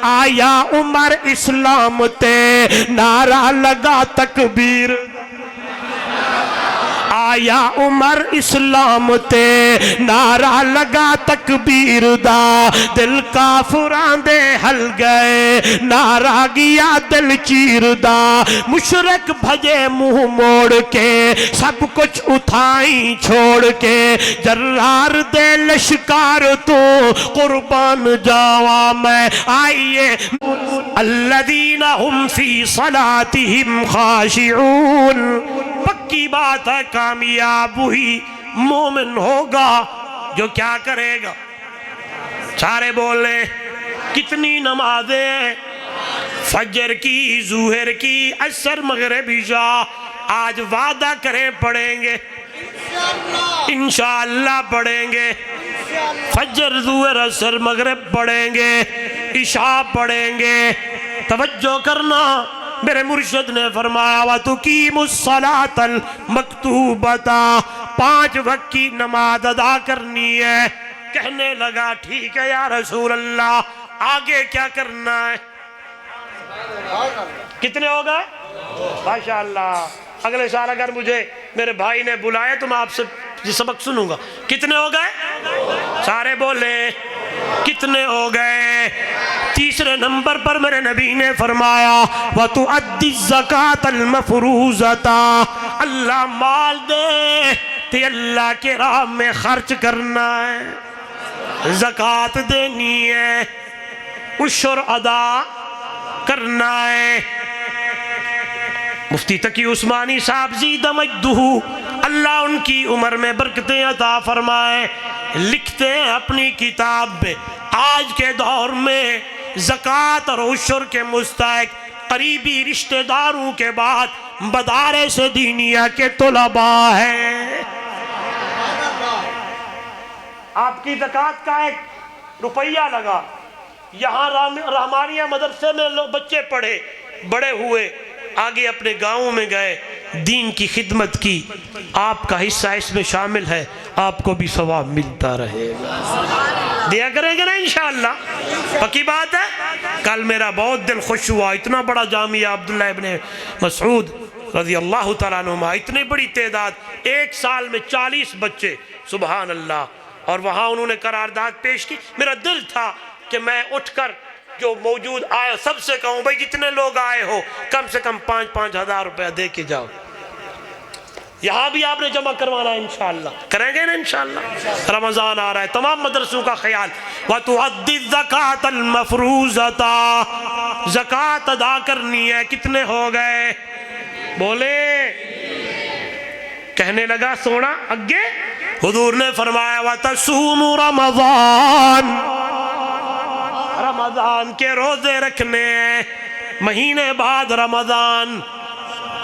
आया उमर इस्लाम ते नारा लगा तकबीर आया उमर इस्लाम ते नारा लगा तकबीर दा दिल काफरां दे हल गए नारा गया दिल चीर दा मुशरक भजे मुंह मोड़ के सब कुछ उठाई छोड़ के जर्रार दे लश्कार तो कुर्बान जावा मैं आइए अल्लदीना हुम फी सलातिहिम खाशिऊन। पक्की बात है कामयाब वही मोमिन होगा जो क्या करेगा। सारे बोले कितनी नमाजें फजर की जुहर की असर मगरिब इशा आज वादा करें पढ़ेंगे इंशाअल्लाह पढ़ेंगे। फजर जुहर असर मगरिब पढ़ेंगे इशा पढ़ेंगे। तवज्जो करना मेरे मुर्शिद ने फरमाया वा तुकीमुस्सलातल मकतूबता 5 वक्त की नमाज अदा करनी है। कहने लगा ठीक है या रसूल अल्लाह आगे क्या करना है। कितने हो गए माशाअल्लाह। अगले साल अगर मुझे मेरे भाई ने बुलाया तो मैं आपसे ये सबक सुनूंगा। कितने हो गए सारे बोले कितने हो गए। तीसरे नंबर पर मेरे नबी ने फरमाया व तु अद्दी ज़कातल मफरूज़ता अल्लाह माल दे ते अल्लाह के राह में खर्च करना है ज़कात देनी है उशर अदा करना है। मुफ्ती तकी उस्मानी साहब ज़ीदा मजदुहु अल्लाह उनकी उम्र में बरकतें अता फरमाए लिखते हैं अपनी किताब में आज के दौर में ज़कात और उशर के मुस्तहिक करीबी रिश्तेदारों के बाद मदारे से दीनिया के तुलबा हैं। आपकी ज़कात का 1 रुपया लगा यहाँ रहमानिया मदरसे में लोग बच्चे पढ़े बड़े हुए आगे अपने गाँव में गए दीन की खिदमत की आपका हिस्सा इसमें शामिल है आपको भी सवाब मिलता रहेगा। दिया करेंगे ना इंशाअल्लाह पक्की बात है। कल मेरा बहुत दिल खुश हुआ इतना बड़ा जामिया अब्दुल्लाह इब्ने मसऊद रज़ी अल्लाह तआला अन्हुमा इतनी बड़ी तादाद 1 साल में 40 बच्चे सुबहान अल्लाह। और वहाँ उन्होंने करारदाद पेश की। मेरा दिल था कि मैं उठकर जो मौजूद आए सबसे कहूँ भाई जितने लोग आए हो कम से कम 5-5 हज़ार रुपया दे के जाओ। यहाँ भी आपने जमा करवाना है इंशाअल्लाह करेंगे ना इंशाअल्लाह। रमज़ान आ रहा है तमाम मदरसों का ख्याल व तुअद्दी ज़कातल मफरूज़ता ज़कात अदा करनी है। कितने हो गए बोले। कहने लगा सोना अगे हुजूर ने फरमाया व तसूमु रमज़ान रमज़ान के रोजे रखने महीने बाद रमज़ान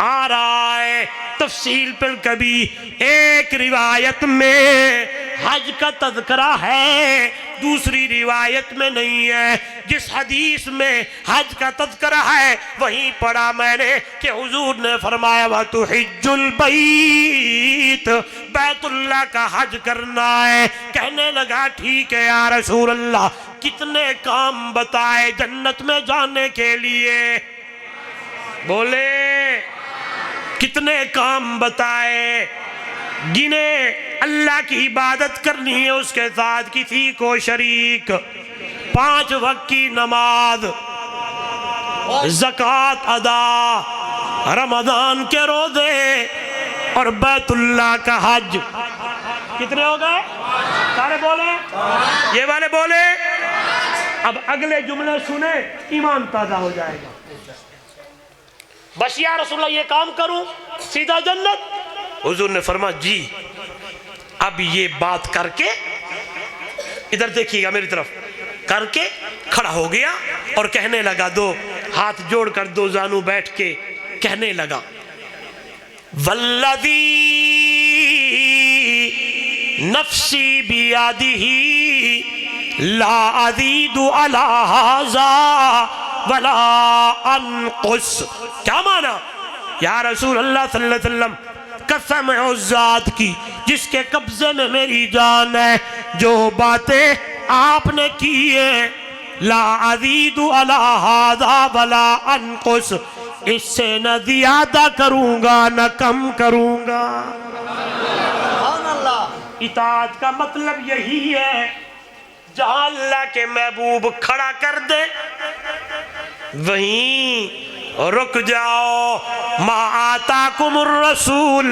आ रहा है। तफसील पर कभी एक रिवायत में हज का तज़किरा है दूसरी रिवायत में नहीं है। जिस हदीस में हज का तज़किरा है वहीं पढ़ा मैंने कि हुजूर ने फरमाया व तुहिज्जुल बैत बैतुल्लाह का हज करना है। कहने लगा ठीक है या रसूल अल्लाह कितने काम बताए जन्नत में जाने के लिए बोले कितने काम बताए गिने। अल्लाह की इबादत करनी है उसके साथ किसी को शरीक 5 वक्त की नमाज ज़कात अदा रमज़ान के रोजे और बैतुल्लाह का हज। कितने हो गए सारे बोले ये वाले बोले। अब अगले जुमले सुने ईमान ताज़ा हो जाएगा। बस या रसूलल्लाह ये काम करूं सीधा जन्नत। हुजूर ने फरमाया जी अब ये बात करके इधर देखिएगा मेरी तरफ करके खड़ा हो गया और कहने लगा दो हाथ जोड़कर 2 जानू बैठ के कहने लगा वल्लज़ी नफ्सी बियदिही ला अज़ीदु अला हाज़ा वला अनकुस। क्या माना या रसूल अल्लाह सल्लल्लाहु अलैहि वसल्लम कसम है उस जात की जिसके कब्जे में मेरी जान है जो बातें आपने की है ला अज़ीदु अला हाज़ा वला अनकुस, इससे न ज़्यादा करूंगा न कम करूंगा। इताअत का मतलब यही है, जहां अल्लाह के महबूब खड़ा कर दे वहीं रुक जाओ। मा आताकुमुर रसूल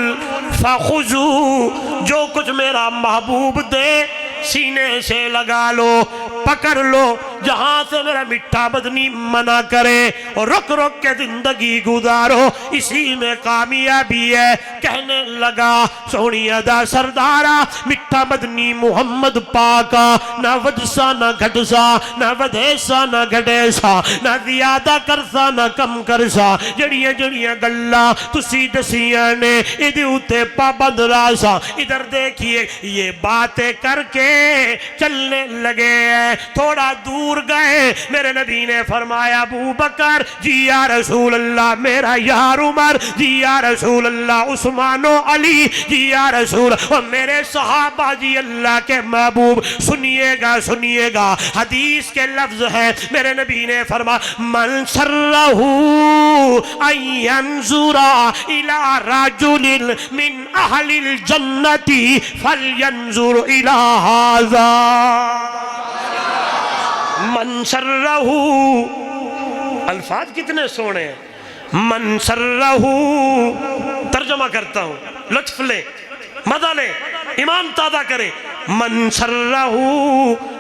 फखुजू, जो कुछ मेरा महबूब दे सीने से लगा लो, पकड़ लो। जहां से मेरा मिठा बदनी मना करे और रुक रुक के जिंदगी गुजारो, इसी में कामयाबी है। कहने लगा सोनी अदा सरदारा, मिठा बदनी मुहम्मद पाका, ना वजसा ना घटसा, ना वधेसा ना घटेसा, ना ज्यादा करसा ना कम करसा। जड़ियां जड़ियां गल्लां तुसी दसियां ने इहदे उत्ते पाबंद रासा। इधर देखिए, ये बातें करके चलने लगे। थोड़ा दूर गए, मेरे नबी ने फरमाया अबू बकर जी या रसूल अल्लाह, मेरा यार उमर जी या रसूल अल्लाह, उस्मानो अली जी या रसूल, और मेरे सहाबा जी अल्लाह के महबूब। सुनिएगा सुनिएगा, हदीस के लफ्ज है, मेरे नबी ने फरमाया मन सर्रहू अयंजुरा इला रजुलिन मिन अहलिल जन्नती फलयंजुर इला हाज़ा। मन सर्रहू, अल्फाज कितने सोने हैं। मन सर्रहू, तर्जमा करता हूं, लुत्फ ले, मजा ले, ईमान ताज़ा करे। मन सर्रहू,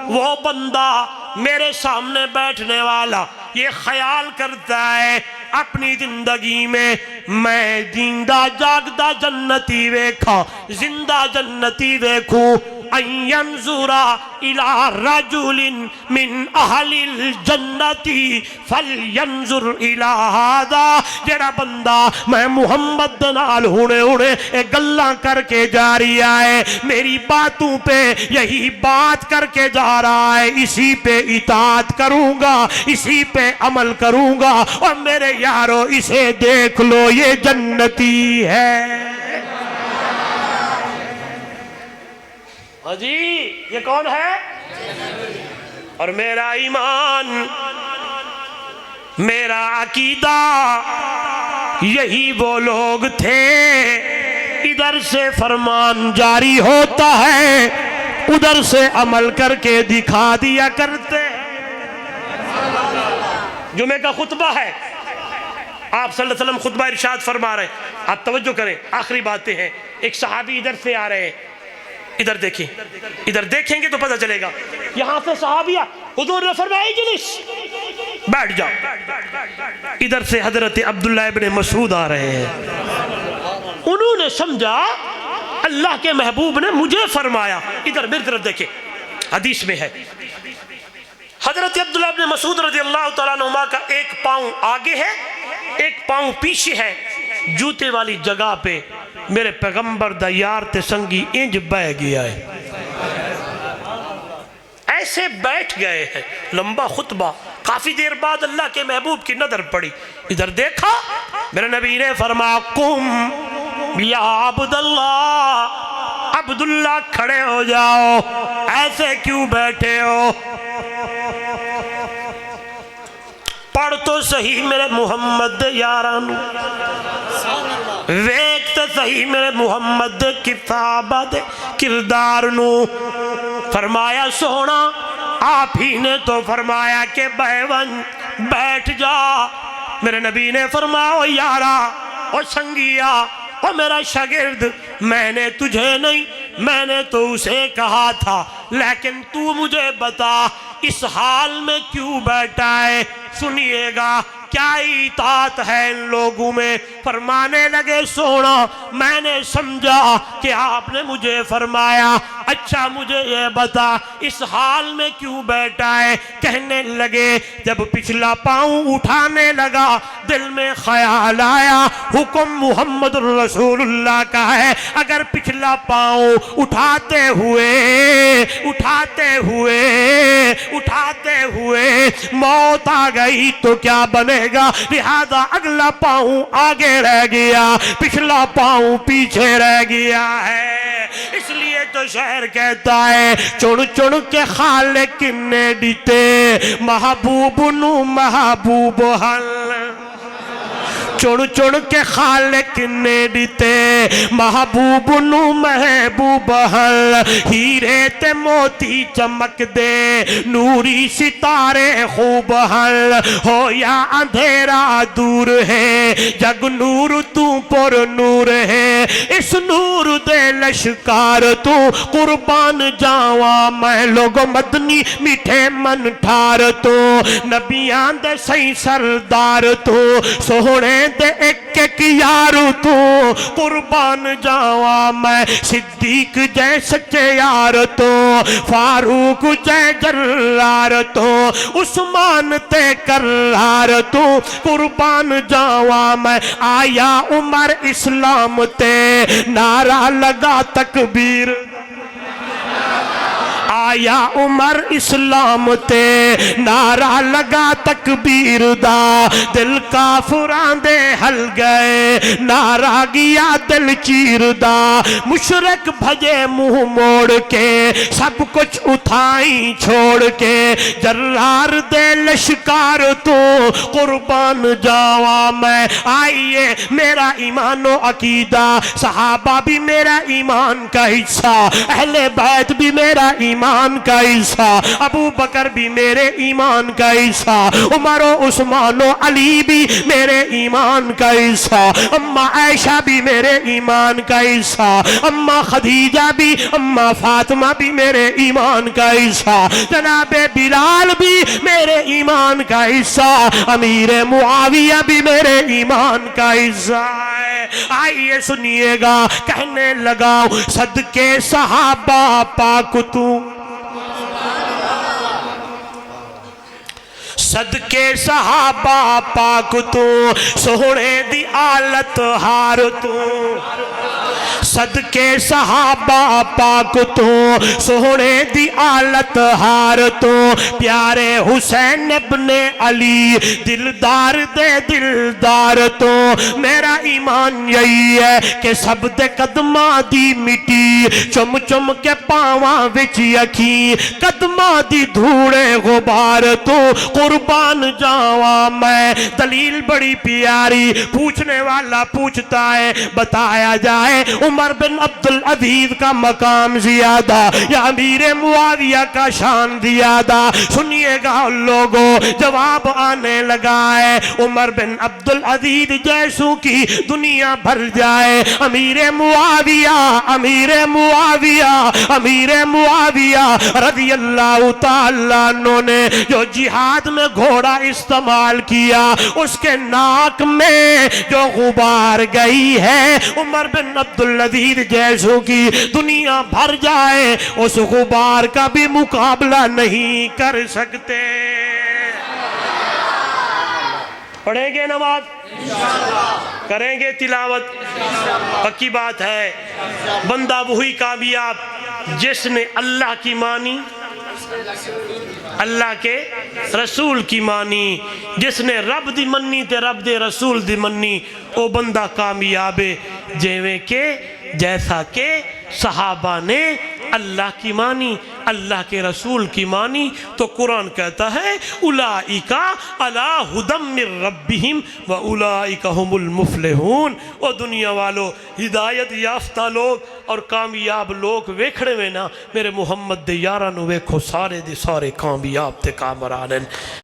वो बंदा मेरे सामने बैठने वाला ये ख्याल करता है अपनी जिंदगी में मैं जिंदा जागदा जन्नती वेखा, जिंदा जन्नती देखूं। अयंजुरा इला रजुलिन मिन अहलिल जन्नती फलयंजुर इला हादा। जेड़ा बंदा मैं मुहम्मद नाल हुणे हुणे ए गल्लां करके जा रहा है, मेरी बातों पे यही बात करके जा रहा है, इसी पे इताअत करूंगा, इसी पे अमल करूंगा। और मेरे यारो इसे देख लो, ये जन्नती है। जी ये कौन है? और मेरा ईमान, मेरा अकीदा, यही वो लोग थे। इधर से फरमान जारी होता है, उधर से अमल करके दिखा दिया करते हैं। जुमे का खुतबा है, आप सल्लल्लाहु अलैहि वसल्लम खुतबा इरशाद फरमा रहे हैं। आप तवज्जो करें, आखिरी बातें हैं। एक सहाबी इधर से आ रहे हैं, इधर देखें, इधर देखेंगे तो पता चलेगा। यहां से सहाबिया, हुजूर ने फरमाया इजलिस, बैठ जाओ। इधर से हजरत अब्दुल्लाह इब्ने मसूद आ रहे हैं। उन्होंने समझा अल्लाह के महबूब ने मुझे फरमाया। इधर मेरी तरफ देखे, हदीस में है हजरत अब्दुल्लाह इब्ने मसूद रज़ियल्लाहु तआला अन्हुमा का एक पांव आगे है, एक पांव पीछे है। जूते वाली जगह पे मेरे पैगंबर दा यार ते संगी इंज बह गया है, ऐसे बैठ गए हैं। लंबा खुतबा, काफी देर बाद अल्लाह के महबूब की नजर पड़ी, इधर देखा, मेरे नबी ने फरमाया कुम या अब्दुल्लाह, अब्दुल्लाह खड़े हो जाओ, ऐसे क्यों बैठे हो? पढ़ तो सही मेरे मुहम्मद यारानू, वेख तो सही मेरे मुहम्मद किताबा दे किरदार नू। फरमाया सोना आप ही ने तो फरमाया कि बैवन बैठ जा। मेरे नबी ने फरमाया ओ यारा, ओ संगिया, ओ मेरा शागिर्द, मैंने तुझे नहीं, मैंने तो उसे कहा था, लेकिन तू मुझे बता इस हाल में क्यों बैठा है? सुनिएगा क्या इताअत है इन लोगों में। फरमाने लगे सोना मैंने समझा कि आपने मुझे फरमाया, अच्छा मुझे ये बता इस हाल में क्यों बैठा है? कहने लगे जब पिछला पांव उठाने लगा दिल में ख्याल आया हुक्म मुहम्मद रसूलुल्लाह का है, अगर पिछला पांव उठाते हुए उठाते हुए उठाते हुए मौत आ गई तो क्या बनेगा? लिहाजा अगला पांव आगे रह गया, पिछला पांव पीछे रह गया है। इसलिए तो शहर कहता है चुन चुन के खाले किन्ने दिते महबूब नू महबूब हल चुन चुन के खाले किन्ने दिते महबूब नू महबूब हल हीरे ते मोती चमक दे नूरी सितारे खूब हल हो या अंधेरा दूर है जग नूर तू पर नूर है इस नूर दे लश्कार तू कुर्बान जावा मैं लोगो मदनी मीठे मन ठार तो नबियां दे सही सरदार तो सोहने दे एक एक यारू तू कुर्बान जावा मैं सिद्दीक जय सच्चे यार तो फारूक जय जर्रार तो उस्मान ते करार तू कुर्बान जावा मैं आया उमर इस्लाम ते नारा लगा तकबीर आया उमर इस्लाम ते नारा लगा तकबीर दा दिल काफरां दे हल गए नारा गया दिल चीर दा मुशरक भजे मुंह मोड़ के सब कुछ उठाई छोड़ के जर्रार दे लश्कार तो कुर्बान जावा मैं आइए मेरा ईमानो अकीदा सहाबा भी मेरा ईमान का हिस्सा अहले बैत भी मेरा ईमान का हिस्सा अबू बकर भी मेरे ईमान का हिस्सा उमरो उस्मानो अली भी मेरे ईमान का हिस्सा अम्मा आयशा भी मेरे ईमान का हिस्सा अम्मा खदीजा भी अम्मा फातिमा भी मेरे ईमान का हिस्सा जनाबे बिलाल भी मेरे ईमान का हिस्सा अमीर मुआविया भी मेरे ईमान का हिस्सा है। आइए सुनिएगा कहने लगाओ सदके सहाबा पाक तू सदके सहाबा पाक तू सोहने दी आलत हार तू सदके सहाबा पाक तो सोहने दी आलत हार तो प्यारे हुसैन इब्ने अली दिलदार दे दिलदार तो मेरा ईमान यही है कि सब दे कदमां दी मिट्टी चुम चुम के पावां विच अखी कदमां दी धूड़े गुबार तो कुर्बान जावा मैं दलील बड़ी प्यारी पूछने वाला पूछता है बताया जाए उमर बिन अब्दुल अजीज का मकाम ज्यादा या अमीर मुआविया का शान ज्यादा सुनिएगा लोगों जवाब आने लगा है उमर बिन अब्दुल अजीज जैसों की दुनिया भर जाए अमीर मुआविया अमीर मुआविया अमीर मुआविया रज़ी अल्लाह तआला अन्हु ने जो जिहाद में घोड़ा इस्तेमाल किया उसके नाक में जो गुबार गई है उमर बिन अब्दुल अजीज जैसों की दुनिया भर जाए उस गुबार का भी मुकाबला नहीं कर सकते। पढ़ेंगे नमाज करेंगे तिलावत पक्की बात है। बंदा वही कामयाब जिसने अल्लाह की मानी अल्लाह के रसूल की मानी जिसने रब दी मन्नी ते रब दे रसूल दी मन्नी वो बंदा कामयाब है जिवें के जैसा के सहाबा ने अल्लाह की मानी अल्लाह के रसूल की मानी तो कुरान कहता है उलाइका अला हुदम मिर रब्बिहिम व उलाइका हुमुल मुफलिहून। ओ दुनिया वालों हिदायत याफ्ता लोग और कामयाब लोग वेखड़े में ना मेरे मुहम्मद दे यारां नूं वेखो सारे दे सारे कामयाब ते कामरान।